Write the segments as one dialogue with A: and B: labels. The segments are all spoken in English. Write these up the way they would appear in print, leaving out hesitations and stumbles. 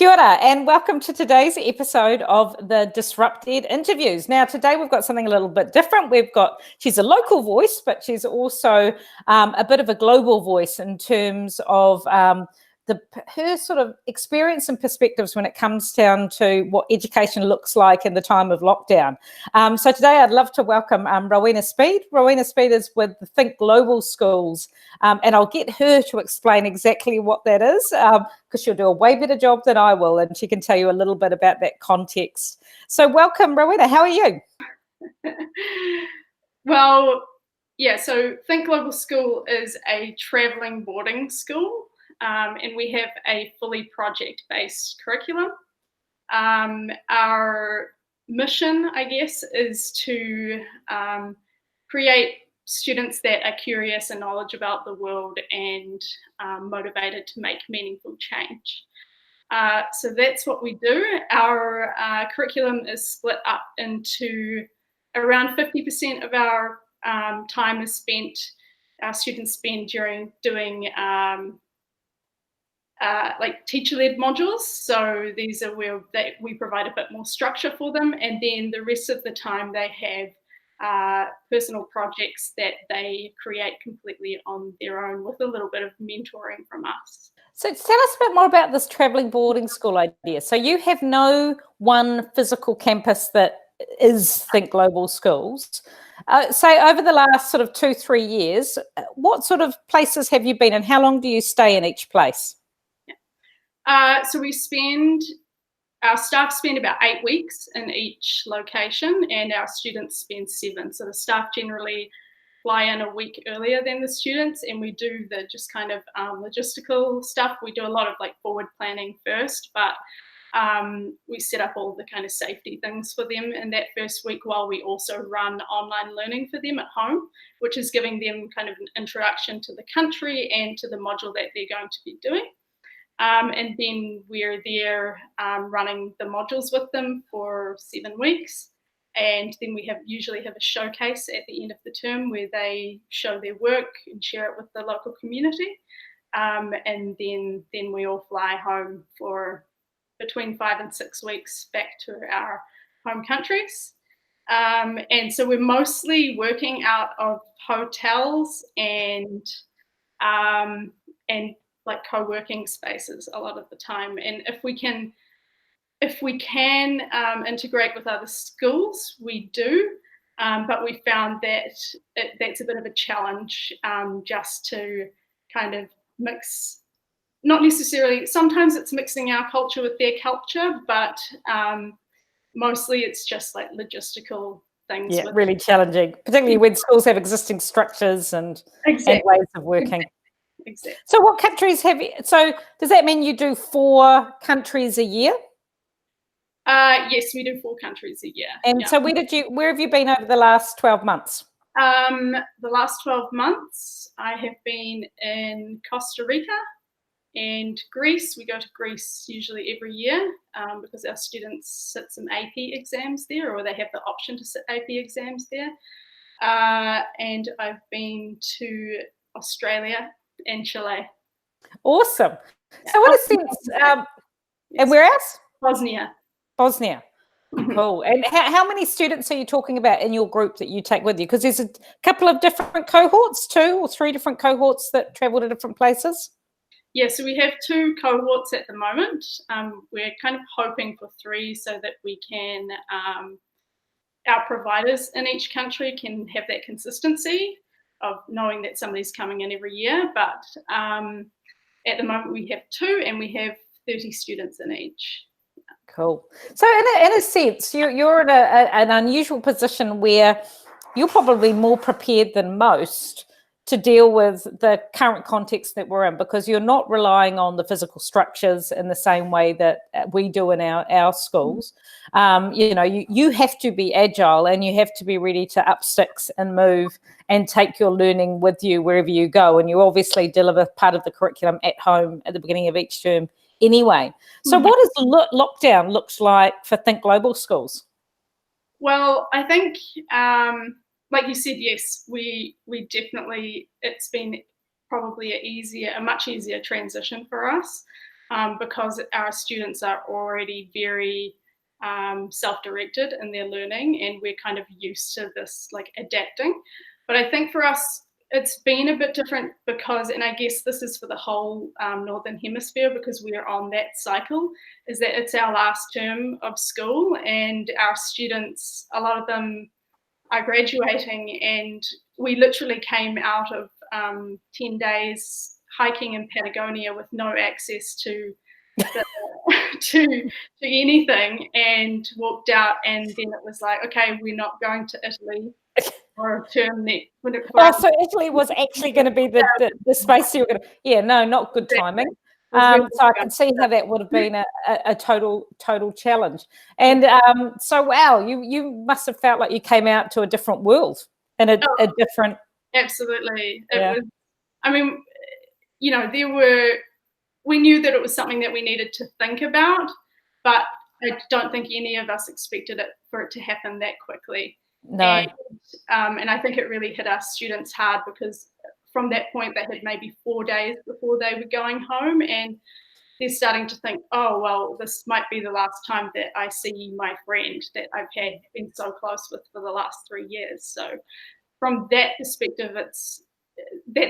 A: Kia ora, and welcome to today's episode of the DisruptED interviews. Now, today we've got something a little bit different. She's a local voice, but she's also a bit of a global voice in terms of her sort of experience and perspectives when it comes down to what education looks like in the time of lockdown. So today I'd love to welcome Rowena Speed. Rowena Speed is with the Think Global Schools, and I'll get her to explain exactly what that is, because she'll do a way better job than I will, and she can tell you a little bit about that context. So welcome, Rowena. How are you?
B: Well, yeah, so Think Global School is a travelling boarding school, and we have a fully project-based curriculum. Our mission, I guess, is to create students that are curious and knowledgeable about the world and motivated to make meaningful change. So that's what we do. Our curriculum is split up into around 50% of our time is spent, our students spend during doing like teacher-led modules. So these are where we provide a bit more structure for them, and then the rest of the time they have personal projects that they create completely on their own with a little bit of mentoring from us.
A: So tell us a bit more about this travelling boarding school idea. So you have no one physical campus that is Think Global Schools. Say over the last sort of 2-3 years, what sort of places have you been and how long do you stay in each place?
B: So our staff spend about 8 weeks in each location and our students spend 7. So the staff generally fly in a week earlier than the students, and we do the just kind of logistical stuff. We do a lot of like forward planning first, but we set up all the kind of safety things for them in that first week, while we also run online learning for them at home, which is giving them kind of an introduction to the country and to the module that they're going to be doing. And then we're there running the modules with them for 7 weeks. And then we usually have a showcase at the end of the term where they show their work and share it with the local community. And then we all fly home for between 5 and 6 weeks back to our home countries. And so we're mostly working out of hotels and like co-working spaces a lot of the time. And if we can integrate with other schools, we do. But we found that that's a bit of a challenge, just to kind of mix, not necessarily, sometimes it's mixing our culture with their culture, but mostly it's just like logistical things.
A: Yeah, really challenging, particularly when schools have existing structures and ways of working.
B: Exactly.
A: So what countries have you, so does that mean you do 4 countries a year?
B: Yes, we do 4 countries a year.
A: And so where have you been over the last 12 months?
B: The last 12 months, I have been in Costa Rica and Greece. We go to Greece usually every year because our students sit some AP exams there, or they have the option to sit AP exams there. And I've been to Australia and Chile.
A: Awesome. Yeah. So what a sense, and where else?
B: Bosnia.
A: Cool. And how many students are you talking about in your group that you take with you? Because there's a couple of different cohorts, 2 or 3 different cohorts that travel to different places.
B: Yeah, so we have 2 cohorts at the moment. We're kind of hoping for 3 so that we can, our providers in each country can have that consistency of knowing that somebody's coming in every year. But at the moment we have 2 and we have 30 students in each.
A: Cool. So in a sense, you're in an unusual position where you're probably more prepared than most to deal with the current context that we're in, because you're not relying on the physical structures in the same way that we do in our schools. You have to be agile and you have to be ready to up sticks and move and take your learning with you wherever you go. And you obviously deliver part of the curriculum at home at the beginning of each term anyway. So what does lockdown looks like for Think Global Schools?
B: Well, I think, like you said, yes, we definitely, it's been probably a much easier transition for us. because our students are already very self-directed in their learning, and we're kind of used to this like adapting. But I think for us, it's been a bit different because, and I guess this is for the whole Northern Hemisphere because we're on that cycle, is that it's our last term of school and our students, a lot of them are graduating, and we literally came out of 10 days hiking in Patagonia with no access to the, to anything, and walked out, and then it was like, okay, we're not going to Italy for a term
A: Oh, so Italy was actually going to be the space you were going to. Yeah, no, not good timing. So I can see how that would have been a total challenge. And so, wow, you must have felt like you came out to a different world and a different.
B: Absolutely, it was. I mean, you know, we knew that it was something that we needed to think about, but I don't think any of us expected it for it to happen that quickly.
A: No.
B: And I think it really hit our students hard because from that point they had maybe 4 days before they were going home, and they're starting to think, oh, well, this might be the last time that I see my friend that I've been so close with for the last 3 years. So from that perspective, that's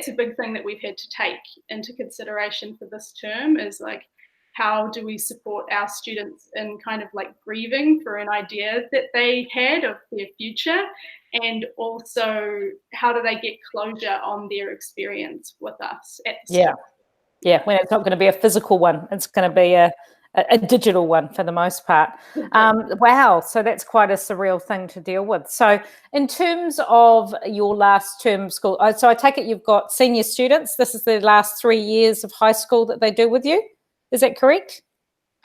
B: a big thing that we've had to take into consideration for this term, is like, how do we support our students in kind of like grieving for an idea that they had of their future, and also how do they get closure on their experience with us at the school?
A: Yeah, when it's not going to be a physical one, it's going to be a digital one for the most part. Wow, so that's quite a surreal thing to deal with. So in terms of your last term of school, so I take it you've got senior students. This is the last 3 years of high school that they do with you. Is that correct?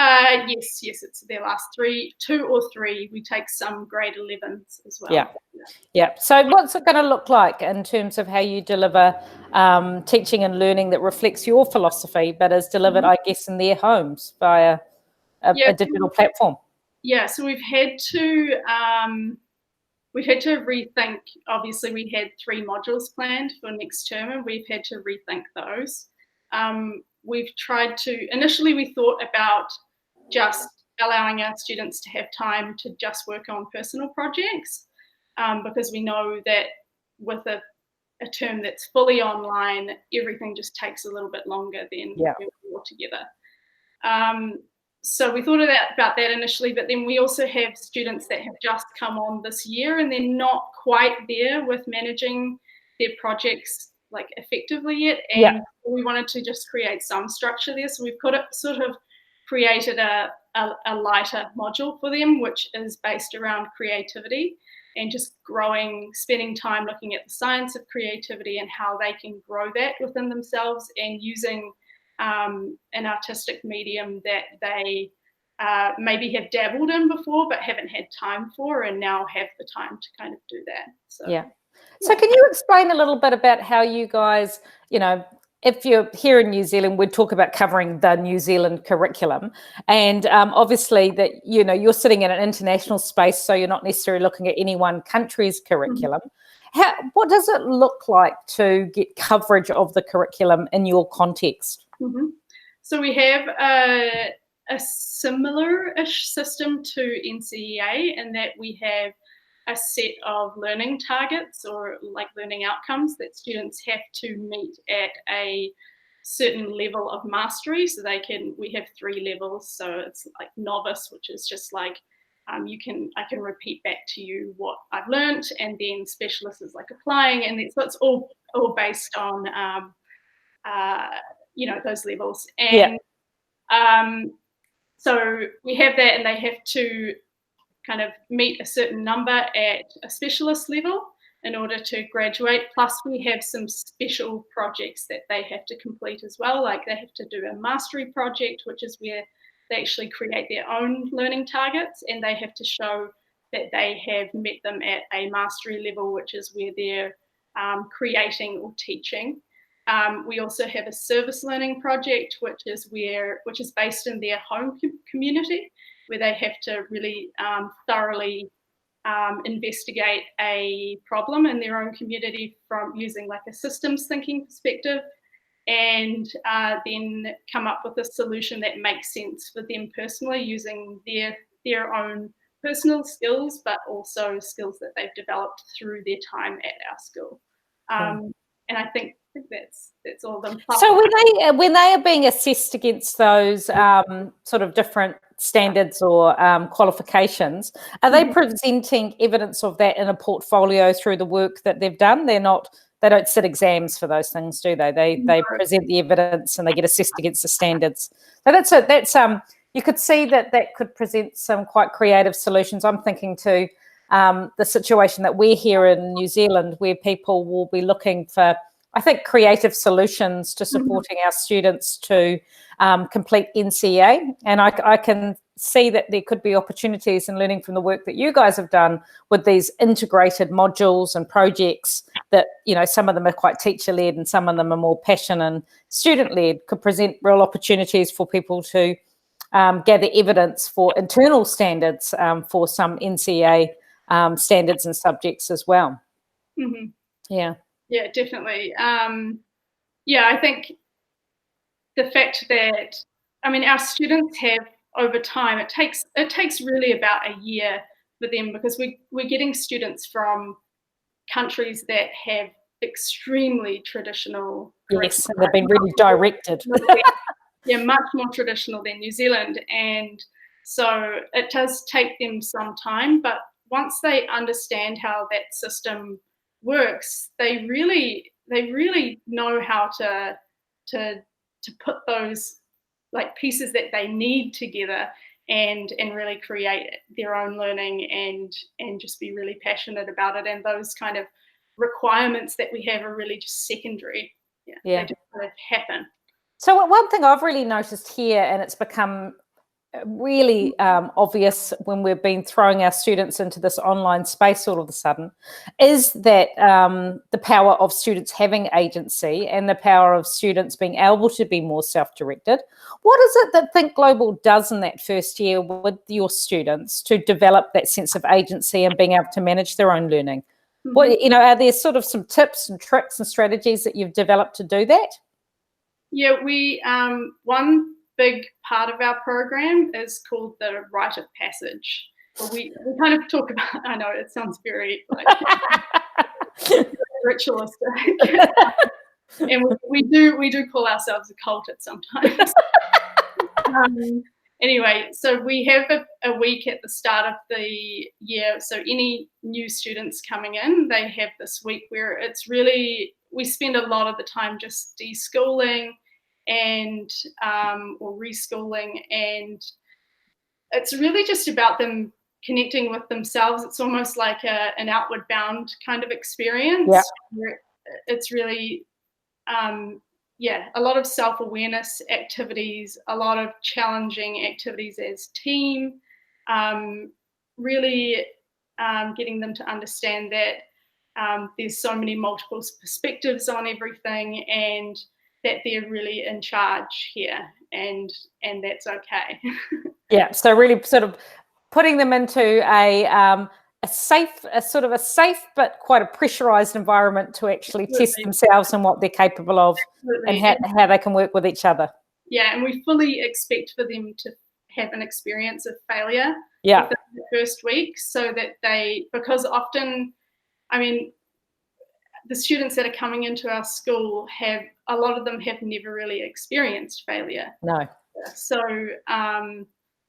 B: Yes, it's their last 2 or 3. We take some grade 11s as well.
A: Yeah. So what's it going to look like in terms of how you deliver teaching and learning that reflects your philosophy, but is delivered, I guess, in their homes via a digital platform?
B: Yeah, so we've had to rethink. Obviously, we had 3 modules planned for next term, and we've had to rethink those. We've tried to, initially we thought about just allowing our students to have time to just work on personal projects, because we know that with a term that's fully online, everything just takes a little bit longer than when we're all together. So we thought about that initially, but then we also have students that have just come on this year and they're not quite there with managing their projects like effectively yet, and we wanted to just create some structure there. So we've sort of created a lighter module for them, which is based around creativity and just spending time looking at the science of creativity and how they can grow that within themselves, and using an artistic medium that they maybe have dabbled in before but haven't had time for, and now have the time to kind of do that.
A: So can you explain a little bit about how you guys, if you're here in New Zealand, we'd talk about covering the New Zealand curriculum, and obviously that you're sitting in an international space, so you're not necessarily looking at any one country's curriculum. What does it look like to get coverage of the curriculum in your context?
B: So we have a similar-ish system to NCEA in that we have a set of learning targets, or like learning outcomes, that students have to meet at a certain level of mastery. So we have 3 levels. So it's like novice, which is just like I can repeat back to you what I've learned, and then specialist is like applying, and so it's all based on those levels. And so we have that, and they have to kind of meet a certain number at a specialist level in order to graduate. Plus we have some special projects that they have to complete as well. Like they have to do a mastery project, which is where they actually create their own learning targets, and they have to show that they have met them at a mastery level, which is where they're creating or teaching. We also have a service learning project, which is based in their home community, where they have to really thoroughly investigate a problem in their own community from using like a systems thinking perspective. and then come up with a solution that makes sense for them personally, using their own personal skills, but also skills that they've developed through their time at our school. And I think that's all of them.
A: So when they are being assessed against those sort of different standards or qualifications, are they presenting evidence of that in a portfolio through the work that they've done? They don't sit exams for those things, do they? They present the evidence and they get assessed against the standards. So that's you could see that could present some quite creative solutions. I'm thinking to the situation that we're here in New Zealand, where people will be looking for, I think, creative solutions to supporting our students to complete NCEA. And I can see that there could be opportunities in learning from the work that you guys have done with these integrated modules and projects that, some of them are quite teacher-led and some of them are more passion and student-led, could present real opportunities for people to gather evidence for internal standards for some NCEA standards and subjects as well. Yeah,
B: definitely. I think the fact that, our students have, over time, it takes really about a year for them, because we're getting students from countries that have extremely traditional.
A: Yes, and they've been really directed.
B: Much more traditional than New Zealand, and so it does take them some time, but once they understand how that system works, they really know how to put those pieces that they need together and really create their own learning and just be really passionate about it. And those kind of requirements that we have are really just secondary. They just kind of happen.
A: So one thing I've really noticed here, and it's become really obvious when we've been throwing our students into this online space all of a sudden, is that the power of students having agency and the power of students being able to be more self-directed. What is it that Think Global does in that first year with your students to develop that sense of agency and being able to manage their own learning? What, are there sort of some tips and tricks and strategies that you've developed to do that?
B: Yeah, we one big part of our program is called the rite of passage. We kind of talk about, I know it sounds very ritualistic, and we do call ourselves a cult at sometimes. Anyway, so we have a week at the start of the year. So any new students coming in, they have this week where it's really, we spend a lot of the time just deschooling and or reschooling, and it's really just about them connecting with themselves. It's almost like an outward bound kind of experience. Where it's really a lot of self-awareness activities, a lot of challenging activities as team, really getting them to understand that there's so many multiple perspectives on everything, and that they're really in charge here, and that's okay.
A: Yeah, so really sort of putting them into a safe but quite a pressurized environment to actually test themselves and what they're capable of. Absolutely. And how they can work with each other.
B: Yeah, and we fully expect for them to have an experience of failure within the first week, so that because often, the students that are coming into our school a lot of them have never really experienced failure.
A: No.
B: So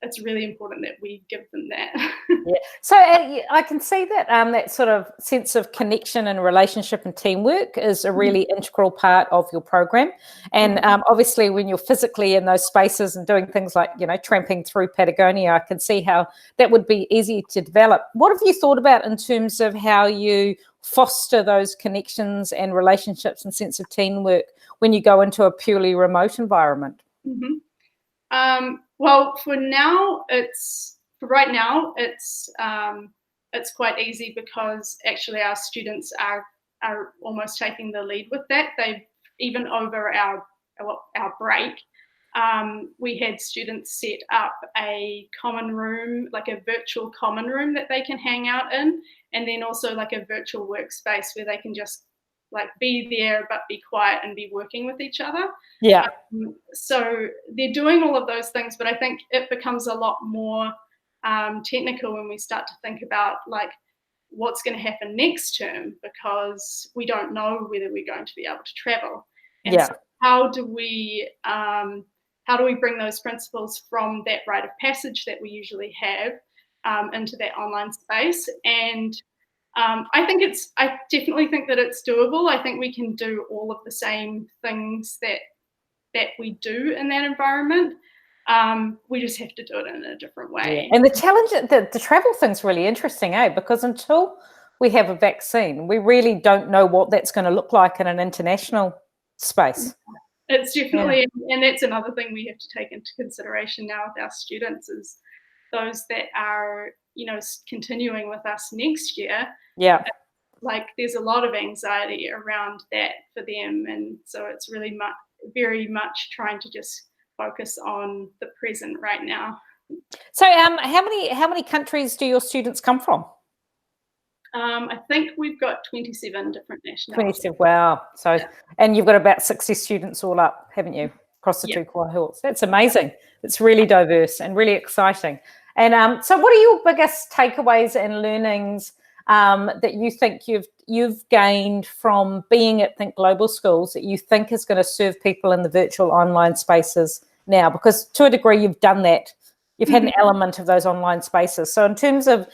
B: it's really important that we give them that.
A: Yeah. So I can see that that sort of sense of connection and relationship and teamwork is a really integral part of your program. And obviously when you're physically in those spaces and doing things like, tramping through Patagonia, I can see how that would be easy to develop. What have you thought about in terms of how you foster those connections and relationships and sense of teamwork when you go into a purely remote environment?
B: Well, for right now, it's quite easy, because actually our students are almost taking the lead with that. They've, even over our break, we had students set up a common room, like a virtual common room that they can hang out in, and then also like a virtual workspace where they can just like be there but be quiet and be working with each other.
A: Yeah.
B: So they're doing all of those things, but I think it becomes a lot more technical when we start to think about like what's going to happen next term, because we don't know whether we're going to be able to travel. And so how do we bring those principles from that rite of passage that we usually have into that online space? And I definitely think that it's doable. I think we can do all of the same things that we do in that environment. We just have to do it in a different way.
A: Yeah. And the challenge, the travel thing's really interesting, because until we have a vaccine, we really don't know what that's going to look like in an international space.
B: It's definitely, and that's another thing we have to take into consideration now with our students, is those that are, continuing with us next year.
A: Yeah.
B: Like there's a lot of anxiety around that for them. And so it's really very much trying to just focus on the present right now.
A: So how many countries do your students come from?
B: I think we've got 27 different nationalities.
A: 27, wow. So, and you've got about 60 students all up, haven't you, across the two cohorts? That's amazing. It's really diverse and really exciting. And so what are your biggest takeaways and learnings that you think you've gained from being at Think Global Schools that you think is going to serve people in the virtual online spaces now? Because to a degree you've done that. You've had an element of those online spaces. So in terms of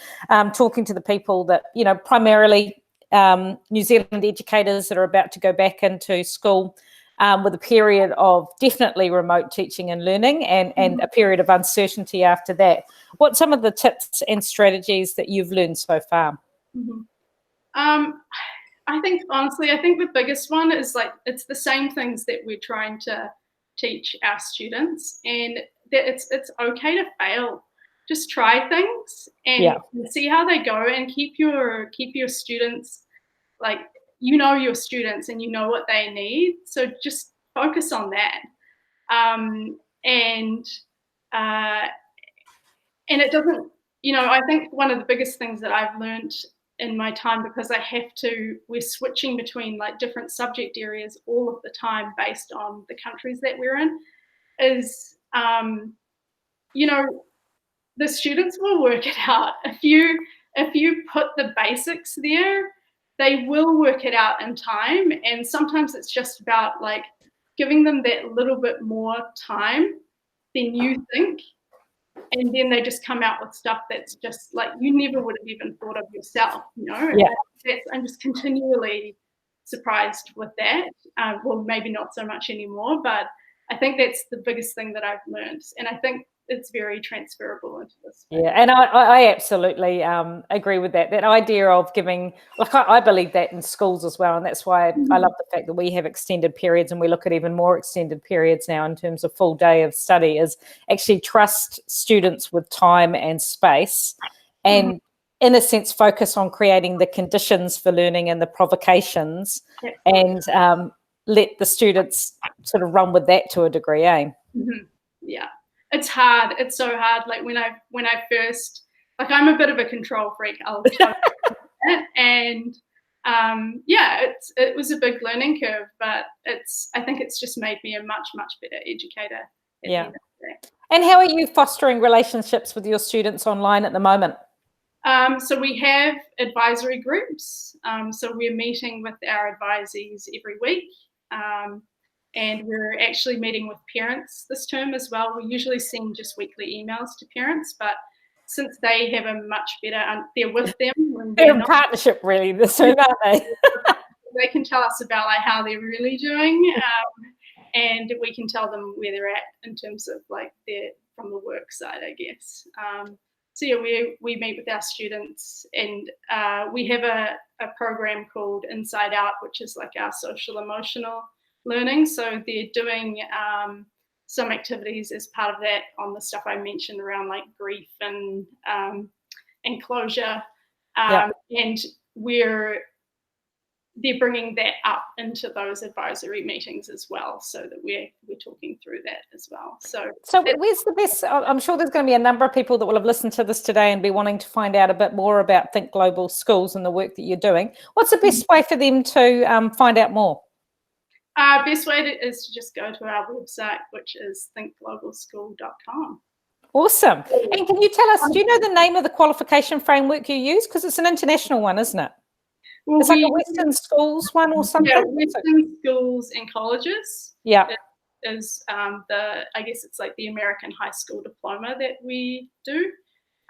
A: talking to the people that, primarily New Zealand educators that are about to go back into school with a period of definitely remote teaching and learning and a period of uncertainty after that, what's some of the tips and strategies that you've learned so far?
B: I think, honestly, the biggest one is like, it's the same things that we're trying to teach our students, and that it's okay to fail. Just try things and see how they go, and keep your students, like, your students and what they need. So just focus on that. And it doesn't, I think one of the biggest things that I've learned in my time, because we're switching between like different subject areas all of the time based on the countries that we're in, is, the students will work it out. If you put the basics there, they will work it out in time. And sometimes it's just about like giving them that little bit more time than you think. And then they just come out with stuff that's just like you never would have even thought of yourself, I'm just continually surprised with that. Well, maybe not so much anymore, but I think that's the biggest thing that I've learned. And I think it's very transferable into this.
A: Yeah, and I absolutely agree with that. That idea of giving, like I believe that in schools as well, and that's why I love the fact that we have extended periods, and we look at even more extended periods now in terms of full day of study, is actually trust students with time and space, and in a sense focus on creating the conditions for learning and the provocations, and let the students sort of run with that to a degree, eh?
B: Yeah. It's hard. It's so hard. Like when I first, like, I'm a bit of a control freak. I'll tell you that. And it was a big learning curve, but I think it's just made me a much, much better educator at the end of the day.
A: And how are you fostering relationships with your students online at the moment?
B: So we have advisory groups. So we're meeting with our advisees every week. And we're actually meeting with parents this term as well. We usually send just weekly emails to parents, but since they have a much better, they're with them. When
A: they're in partnership really this term, aren't they?
B: They can tell us about like how they're really doing, and we can tell them where they're at in terms of like from the work side, I guess. So yeah, we meet with our students, and we have a program called Inside Out, which is like our social emotional learning. So they're doing some activities as part of that on the stuff I mentioned around like grief and closure. And they're bringing that up into those advisory meetings as well, so that we're talking through that as well. So
A: where's the best? I'm sure there's going to be a number of people that will have listened to this today and be wanting to find out a bit more about Think Global Schools and the work that you're doing. What's the best way for them to find out more?
B: Best way is to just go to our website, which is thinkglobalschool.com.
A: Awesome. And can you tell us, do you know the name of the qualification framework you use? Because it's an international one, isn't it? Well, it's like a Western schools one or something?
B: Yeah, Western schools and colleges.
A: Yeah.
B: Is I guess it's like the American high school diploma that we do.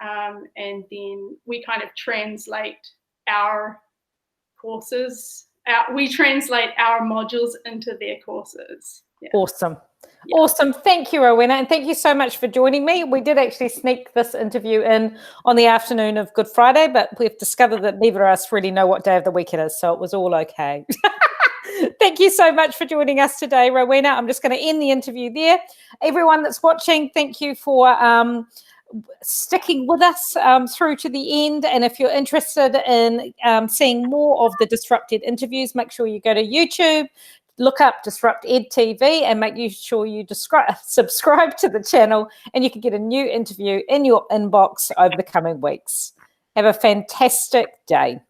B: And then we kind of translate our courses. We translate our modules into their courses. Yeah.
A: Awesome. Yeah. Awesome. Thank you, Rowena. And thank you so much for joining me. We did actually sneak this interview in on the afternoon of Good Friday, but we've discovered that neither of us really know what day of the week it is, so it was all okay. Thank you so much for joining us today, Rowena. I'm just going to end the interview there. Everyone that's watching, thank you for sticking with us through to the end. And if you're interested in seeing more of the DisruptED interviews, make sure you go to YouTube, look up DisruptED TV, and make sure you subscribe to the channel, and you can get a new interview in your inbox over the coming weeks. Have a fantastic day.